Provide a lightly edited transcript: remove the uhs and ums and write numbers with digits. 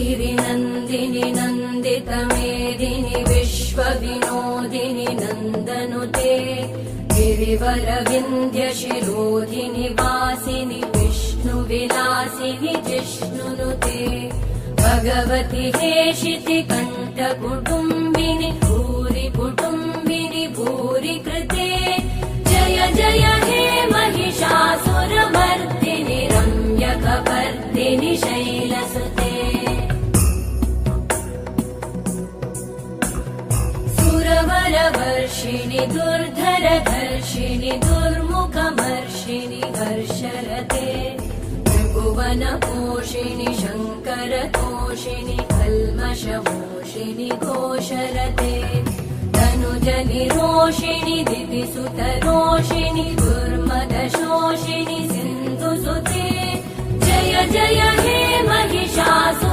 गिरिनन्दिनि नन्दितमेदिनि विश्वविनोदिनि नन्दनुते गिरिवरविन्ध्यशिरोधिनि वासिनि विष्णुविलासिनि जिष्णुनुते भगवति हेशिति कण्ठकुटुम्बिनि भूरि कुटुम्बिनि भूरि कृते जय जय हे महिषासुरमर्दिनि रम्यकपर्दिनि शैलसुते सुरवरवर्षिणि दुर्धरधर्षिणि दुर्मुखमर्षिणि हर्षरते त्रिभुवनपोषिणि शङ्करतोषिणि कल्मषमोषिणि घोषरते तनुजनिरोषिणि दिविसुतरोषिणि दुर्मदशोषिणि सिन्धुसुते जय जय हे महिषासुर